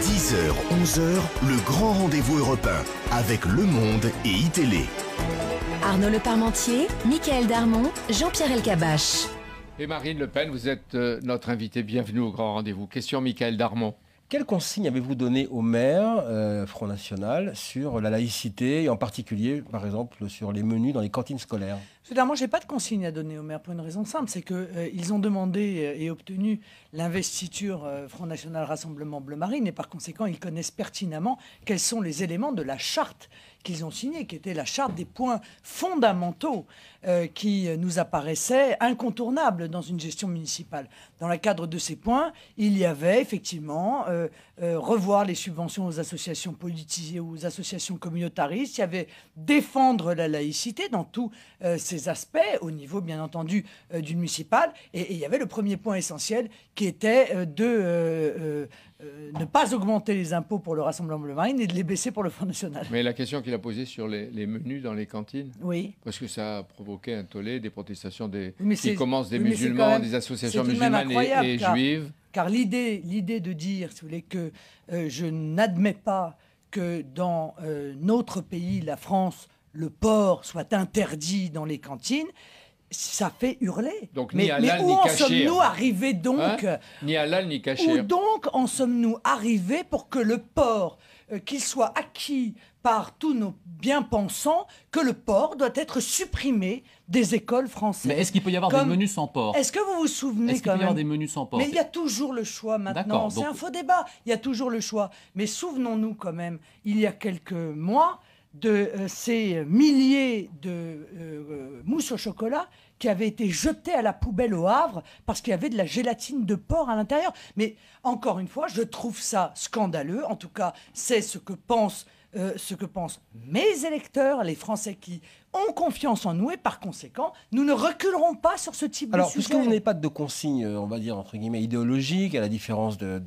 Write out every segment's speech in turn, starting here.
10h, 11h, le grand rendez-vous européen avec Le Monde et iTélé. Arnaud Le Parmentier, Mickaël Darmon, Jean-Pierre Elkabbach. Et Marine Le Pen, vous êtes notre invitée. Bienvenue au grand rendez-vous. Question Mickaël Darmon. Quelles consignes avez-vous données aux maires Front National sur la laïcité et en particulier, par exemple, sur les menus dans les cantines scolaires? Moi, je n'ai pas de consignes à donner aux maires pour une raison simple, c'est qu'ils ont demandé et obtenu l'investiture Front National Rassemblement Bleu Marine et par conséquent, ils connaissent pertinemment quels sont les éléments de la charte qu'ils ont signée, qui était la charte des points fondamentaux qui nous apparaissaient incontournables dans une gestion municipale. Dans le cadre de ces points, il y avait effectivement revoir les subventions aux associations politisées ou aux associations communautaristes, il y avait défendre la laïcité dans tous ces aspects, au niveau bien entendu du municipal, et il y avait le premier point essentiel qui était de ne pas augmenter les impôts pour le Rassemblement Bleu Marine et de les baisser pour le Front National. Mais la question qu'il a posée sur les menus dans les cantines, oui. Parce que ça a provoqué un tollé, des protestations qui commencent des oui, musulmans, des associations musulmanes et juives. Car l'idée de dire, si vous voulez, que je n'admets pas que dans notre pays, la France, le porc soit interdit dans les cantines, ça fait hurler. Donc, mais où en sommes-nous arrivés donc Ni halal ni cachir. Où donc en sommes-nous arrivés pour que le porc, qu'il soit acquis par tous nos bien-pensants, que le porc doit être supprimé des écoles françaises? Mais est-ce qu'il peut y avoir des menus sans porc? Est-ce que vous vous souvenez Est-ce qu'il peut y avoir des menus sans porc? Mais il y a toujours le choix maintenant. C'est un faux débat. Il y a toujours le choix. Mais souvenons-nous quand même, il y a quelques mois, de ces milliers de mousses au chocolat qui avaient été jetées à la poubelle au Havre parce qu'il y avait de la gélatine de porc à l'intérieur. Mais encore une fois, je trouve ça scandaleux. En tout cas, c'est ce que pensent mes électeurs, les Français qui ont confiance en nous, et par conséquent, nous ne reculerons pas sur ce type de sujet. Alors, puisque vous n'avez pas de consignes, on va dire, entre guillemets, idéologiques, à la différence de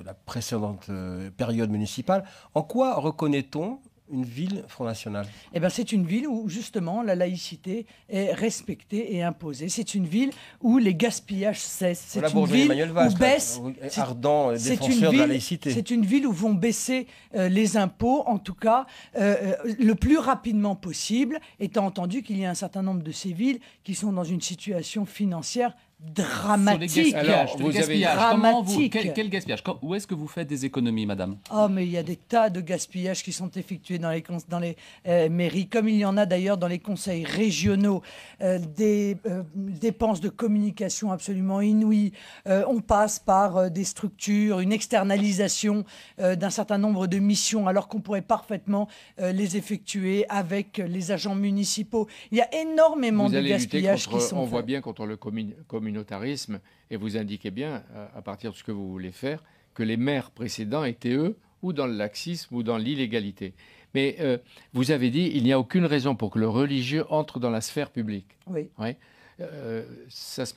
la précédente période municipale, en quoi reconnaît-on une ville Front National? Eh bien, c'est une ville où, justement, la laïcité est respectée et imposée. C'est une ville où les gaspillages cessent. C'est une ville où baisse... ardent défenseur de la laïcité. C'est une ville où vont baisser les impôts, en tout cas, le plus rapidement possible, étant entendu qu'il y a un certain nombre de ces villes qui sont dans une situation financière dramatique. Alors, quel gaspillage? Où est-ce que vous faites des économies, madame? Oh, mais il y a des tas de gaspillages qui sont effectués dans les mairies, comme il y en a d'ailleurs dans les conseils régionaux, des dépenses de communication absolument inouïes. On passe par des structures, une externalisation d'un certain nombre de missions, alors qu'on pourrait parfaitement les effectuer avec les agents municipaux. Il y a énormément de gaspillages qui sont faits. On voit bien contre le communautarisme, et vous indiquez bien, à partir de ce que vous voulez faire, que les maires précédents étaient, eux, ou dans le laxisme ou dans l'illégalité. Mais vous avez dit, il n'y a aucune raison pour que le religieux entre dans la sphère publique. Oui. Ouais. Ça se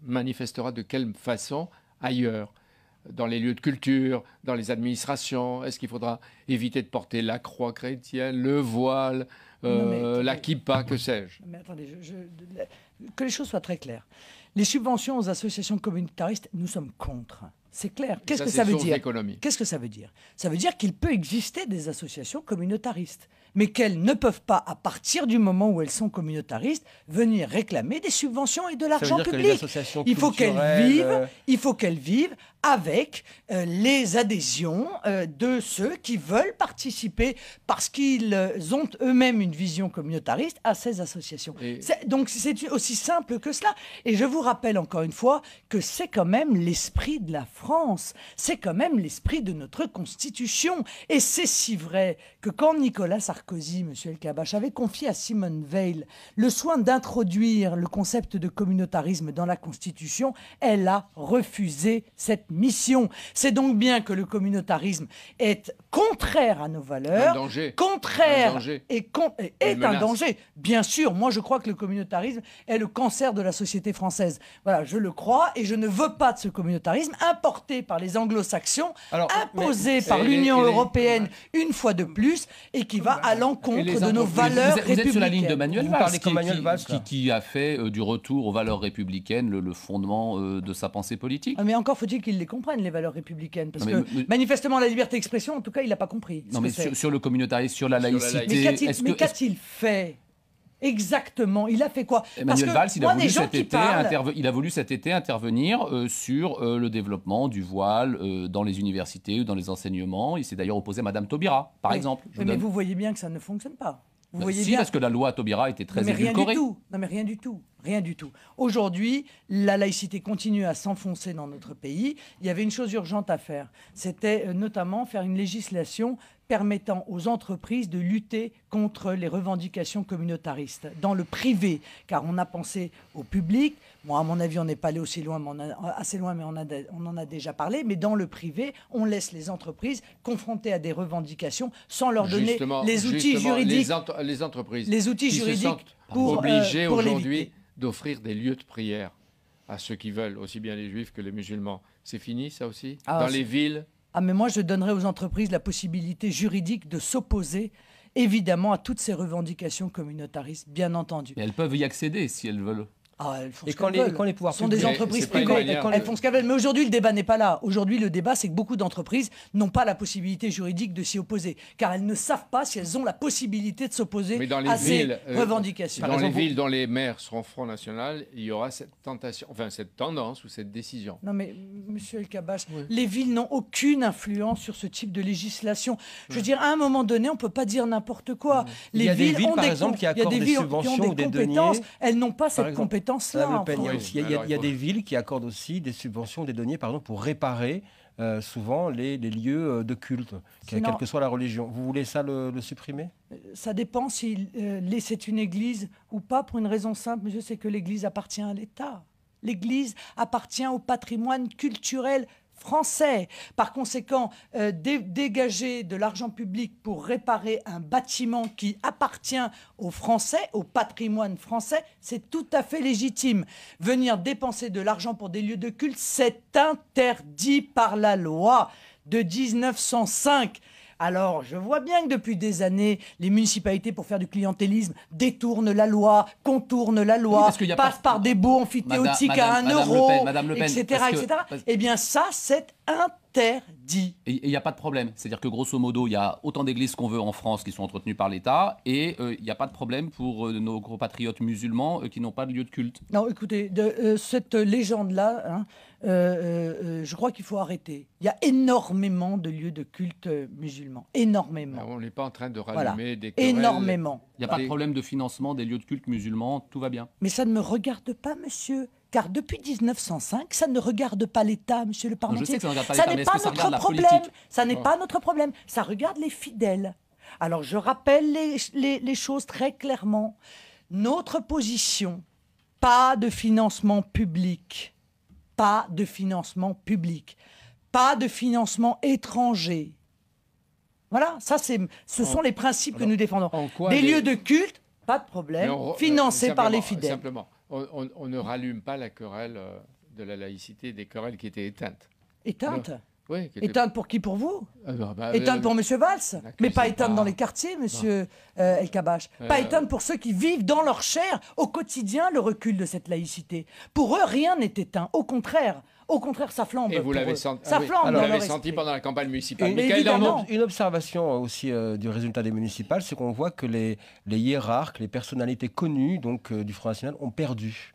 manifestera de quelle façon ailleurs? Dans les lieux de culture, dans les administrations? Est-ce qu'il faudra éviter de porter la croix chrétienne, le voile, la kippa, que sais-je? Mais attendez, que les choses soient très claires. Les subventions aux associations communautaristes, nous sommes contre. C'est clair. Qu'est-ce que ça veut dire? Qu'est-ce que ça veut dire? Ça veut dire qu'il peut exister des associations communautaristes, mais qu'elles ne peuvent pas, à partir du moment où elles sont communautaristes, venir réclamer des subventions et de l'argent public. Il faut qu'elles vivent avec les adhésions de ceux qui veulent participer parce qu'ils ont eux-mêmes une vision communautariste à ces associations. Donc c'est aussi simple que cela. Et je vous rappelle encore une fois que c'est quand même l'esprit de la France, c'est quand même l'esprit de notre Constitution. Et c'est si vrai que quand Nicolas Sarkozy, M. Elkabbach, avait confié à Simone Veil le soin d'introduire le concept de communautarisme dans la Constitution, elle a refusé cette mission. C'est donc bien que le communautarisme est contraire à nos valeurs, est un danger. Bien sûr, moi je crois que le communautarisme est le cancer de la société française. Voilà, je le crois et je ne veux pas de ce communautarisme importé par les anglo-saxons, imposé par l'Union européenne une fois de plus et qui va à l'encontre de nos valeurs républicaines. Vous êtes sur la ligne de Manuel Valls, Valls, qui a fait du retour aux valeurs républicaines le fondement de sa pensée politique. Mais encore faut-il qu'il les comprenne, les valeurs républicaines. Parce que manifestement, la liberté d'expression, en tout cas, il n'a pas compris. Non, mais sur le communautarisme, sur la laïcité... Mais qu'a-t-il fait ? Exactement, il a fait quoi? Emmanuel Valls, il a voulu cet été intervenir sur le développement du voile dans les universités ou dans les enseignements. Il s'est d'ailleurs opposé à Madame Taubira, par exemple. Mais vous voyez bien que ça ne fonctionne pas. Vous voyez bien. Parce que la loi Taubira était très édulcorée. Non, mais rien du tout. Rien du tout. Aujourd'hui, la laïcité continue à s'enfoncer dans notre pays. Il y avait une chose urgente à faire. C'était notamment faire une législation permettant aux entreprises de lutter contre les revendications communautaristes dans le privé, car on a pensé au public. Bon, à mon avis, on n'est pas allé assez loin, mais on en a déjà parlé. Mais dans le privé, on laisse les entreprises confrontées à des revendications sans leur donner les outils juridiques. Les entreprises, les outils juridiques pour obligées aujourd'hui l'éviter. D'offrir des lieux de prière à ceux qui veulent, aussi bien les juifs que les musulmans. C'est fini, ça aussi? Dans les villes? Mais moi, je donnerais aux entreprises la possibilité juridique de s'opposer, évidemment, à toutes ces revendications communautaristes, bien entendu. Mais elles peuvent y accéder si elles veulent. Elles font et ce quand qu'elles veulent. Quand les pouvoirs sont des entreprises privées, elles font ce qu'elles veulent. Mais aujourd'hui, le débat n'est pas là. Aujourd'hui, le débat, c'est que beaucoup d'entreprises n'ont pas la possibilité juridique de s'y opposer, car elles ne savent pas si elles ont la possibilité de s'opposer à ces revendications. Dans les villes dont les maires seront Front National, il y aura cette tentation, enfin cette tendance ou cette décision. Non mais, Monsieur El Kabbach, les villes n'ont aucune influence sur ce type de législation. Je veux dire, à un moment donné, on ne peut pas dire n'importe quoi. Il y a des villes, par exemple, qui accordent des subventions ou des deniers. Elles n'ont pas cette compétence-là. Il y a des villes qui accordent aussi des subventions, des deniers, par exemple, pour réparer souvent les lieux de culte, quelle que soit la religion. Vous voulez ça le supprimer? Ça dépend si c'est une église ou pas, pour une raison simple, monsieur, c'est que l'église appartient à l'État. L'église appartient au patrimoine culturel français. Par conséquent, dégager de l'argent public pour réparer un bâtiment qui appartient aux Français, au patrimoine français, c'est tout à fait légitime. Venir dépenser de l'argent pour des lieux de culte, c'est interdit par la loi de 1905. Alors, je vois bien que depuis des années, les municipalités, pour faire du clientélisme, détournent la loi, contournent la loi, passent par des baux amphithéotiques à 1 euro, etc. Eh bien, ça, c'est interdit. Et il n'y a pas de problème. C'est-à-dire que, grosso modo, il y a autant d'églises qu'on veut en France qui sont entretenues par l'État, et il n'y a pas de problème pour nos compatriotes musulmans qui n'ont pas de lieu de culte. Non, écoutez, cette légende-là, je crois qu'il faut arrêter. Il y a énormément de lieux de culte musulmans. Énormément. On n'est pas en train de rallumer des querelles. Énormément. Il n'y a pas de problème de financement des lieux de culte musulmans, tout va bien. Mais ça ne me regarde pas, monsieur. Car depuis 1905, ça ne regarde pas l'État, monsieur le parmentier. Je sais que ça ne regarde pas l'État, mais est-ce que ça regarde la politique ? Ça n'est pas notre problème. Ça regarde les fidèles. Alors, je rappelle les choses très clairement. Notre position, pas de financement public. Pas de financement public. Pas de financement étranger. Voilà, ce sont les principes que nous défendons. Des lieux de culte, pas de problème, financés par les fidèles. Simplement, on ne rallume pas la querelle de la laïcité, des querelles qui étaient éteintes. Éteintes ? Oui. Éteintes pour qui? Pour vous? Éteintes pour M. Valls, mais pas éteintes dans les quartiers, M. El Kabbach. Pas éteintes pour ceux qui vivent dans leur chair au quotidien le recul de cette laïcité. Pour eux, rien n'est éteint. Au contraire, ça flambe. Et vous l'avez senti, senti pendant la campagne municipale. Une observation aussi du résultat des municipales, c'est qu'on voit que les hiérarques, les personnalités connues donc, du Front National ont perdu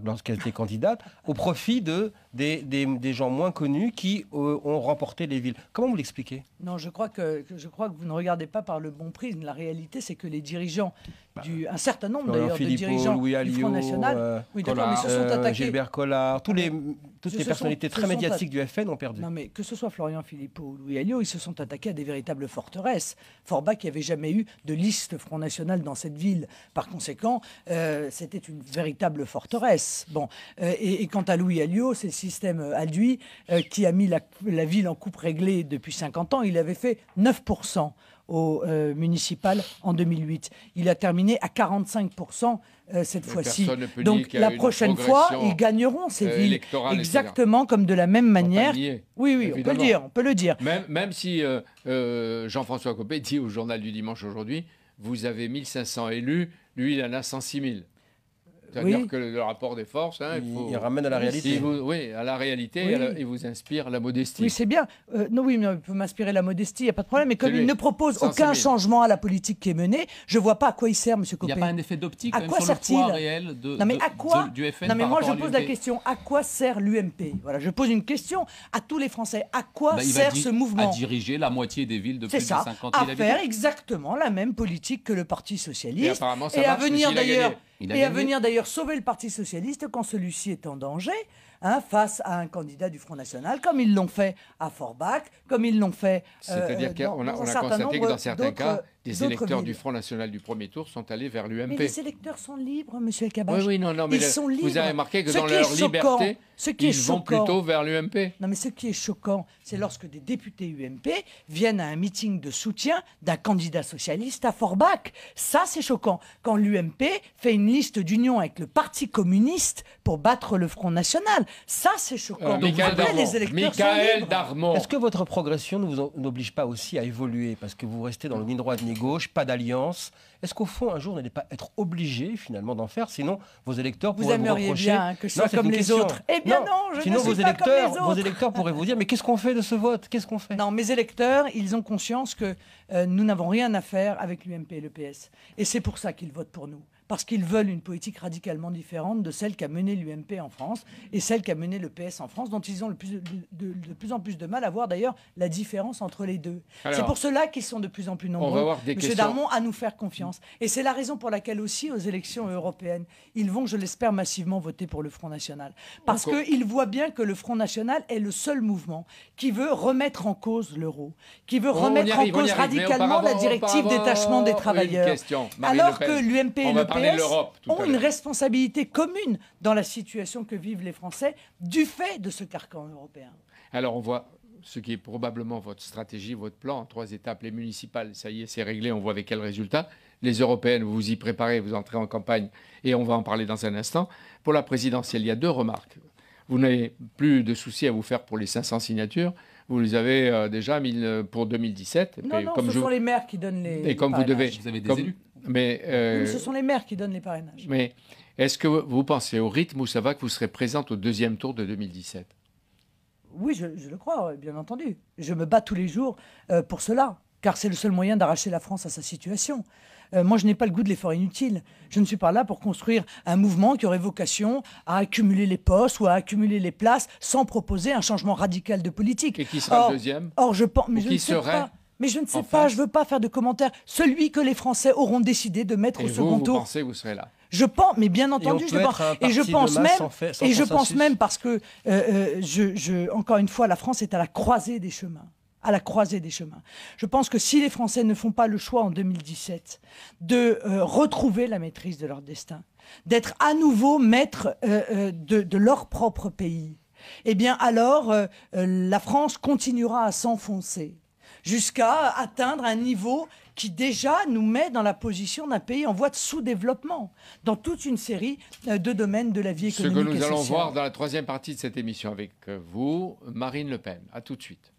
lorsqu'elles étaient candidates, au profit des gens moins connus qui ont remporté les villes. Comment vous l'expliquez? Non, je crois que vous ne regardez pas par le bon prisme. La réalité, c'est que les dirigeants, un certain nombre d'ailleurs de dirigeants du Front National, Collard, mais se sont attaqués. Gilbert Collard, toutes les personnalités très médiatiques du FN ont perdu. Non, mais que ce soit Florian Philippot ou Louis Alliot, ils se sont attaqués à des véritables forteresses. Forbach, il n'y avait jamais eu de liste Front National dans cette ville. Par conséquent, c'était une véritable forteresse. Bon, et quant à Louis Alliot, c'est le système Alduy qui a mis la ville en coupe réglée depuis 50 ans. Il avait fait 9% au municipal en 2008. Il a terminé à 45% cette fois-ci. Donc la prochaine fois, ils gagneront ces villes exactement comme de la même manière. Oui, on peut le dire. Même si Jean-François Copé dit au journal du dimanche aujourd'hui vous avez 1500 élus, lui, il en a 106 000. C'est-à-dire que le rapport des forces, il ramène à la réalité. Oui, à la réalité, il vous inspire la modestie. Oui, c'est bien. Non, oui, mais il peut m'inspirer la modestie, il n'y a pas de problème. Mais comme il ne propose aucun changement à la politique qui est menée, je ne vois pas à quoi il sert, M. Copé. Il n'y a pas un effet d'optique sur le poids réel du FN. Non, mais moi, je pose la question, à quoi sert l'UMP? Voilà, je pose une question à tous les Français. À quoi sert ce mouvement? À diriger la moitié des villes de plus de 50 000 habitants. À faire exactement la même politique que le Parti Socialiste. Et à venir d'ailleurs sauver le Parti Socialiste quand celui-ci est en danger, face à un candidat du Front National, comme ils l'ont fait à Forbach, comme ils l'ont fait c'est-à-dire qu'on a constaté que dans certains cas, des électeurs du Front National du premier tour sont allés vers l'UMP. Mais les électeurs sont libres, M. El Kabbach. Oui, non, mais ils sont libres. Vous avez remarqué que dans leur liberté, ils vont plutôt vers l'UMP. Non, mais ce qui est choquant, c'est lorsque des députés UMP viennent à un meeting de soutien d'un candidat socialiste à Forbach. Ça, c'est choquant. Quand l'UMP fait une liste d'union avec le Parti communiste pour battre le Front National, ça, c'est choquant. Michael Darmon. Est-ce que votre progression ne vous oblige pas aussi à évoluer? Parce que vous restez dans le ni droite ni gauche, pas d'alliance. Est-ce qu'au fond, un jour, vous n'allez pas être obligé finalement d'en faire? Sinon, vos électeurs pourraient vous reprocher... bien que je sois comme les autres. Eh bien non, je sinon, ne suis pas comme les autres. Vos électeurs pourraient vous dire, mais qu'est-ce qu'on fait de ce vote? Qu'est-ce qu'on fait? Non, mes électeurs, ils ont conscience que nous n'avons rien à faire avec l'UMP et le PS. Et c'est pour ça qu'ils votent pour nous. Parce qu'ils veulent une politique radicalement différente de celle qu'a menée l'UMP en France et celle qu'a menée le PS en France, dont ils ont de plus en plus de mal à voir d'ailleurs la différence entre les deux. C'est pour cela qu'ils sont de plus en plus nombreux, M. Darmon, à nous faire confiance. Et c'est la raison pour laquelle aussi, aux élections européennes, ils vont, je l'espère, massivement voter pour le Front National. Parce qu'ils voient bien que le Front National est le seul mouvement qui veut remettre en cause l'euro, qui veut remettre en cause radicalement la directive détachement des travailleurs. Alors que l'UMP et le PS ont une responsabilité commune dans la situation que vivent les Français du fait de ce carcan européen. Alors on voit ce qui est probablement votre stratégie, votre plan en 3 étapes. Les municipales, ça y est, c'est réglé, on voit avec quel résultat. Les européennes, vous vous y préparez, vous entrez en campagne et on va en parler dans un instant. Pour la présidentielle, il y a 2 remarques. Vous n'avez plus de soucis à vous faire pour les 500 signatures. Vous les avez déjà mis pour 2017. Et non, ce sont les maires qui donnent les et comme parrainages. Vous avez des élus. Mais ce sont les maires qui donnent les parrainages. Mais est-ce que vous pensez au rythme où ça va que vous serez présente au 2e tour de 2017? Oui, je le crois, bien entendu. Je me bats tous les jours pour cela, car c'est le seul moyen d'arracher la France à sa situation. Moi, je n'ai pas le goût de l'effort inutile. Je ne suis pas là pour construire un mouvement qui aurait vocation à accumuler les postes ou à accumuler les places sans proposer un changement radical de politique. Et qui sera le deuxième? Or, je pense, mais je ne sais pas. Mais je ne sais pas, je ne veux pas faire de commentaires. Celui que les Français auront décidé de mettre au second tour. Vous pensez que vous serez là? Je pense, mais bien entendu, je pense même parce que, encore une fois, la France est à la croisée des chemins. À la croisée des chemins. Je pense que si les Français ne font pas le choix en 2017 de retrouver la maîtrise de leur destin, d'être à nouveau maîtres de leur propre pays, eh bien alors la France continuera à s'enfoncer jusqu'à atteindre un niveau qui déjà nous met dans la position d'un pays en voie de sous-développement dans toute une série de domaines de la vie économique et sociale. Ce que nous allons voir dans la 3e partie de cette émission avec vous, Marine Le Pen. À tout de suite.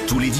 Tous les dimanches.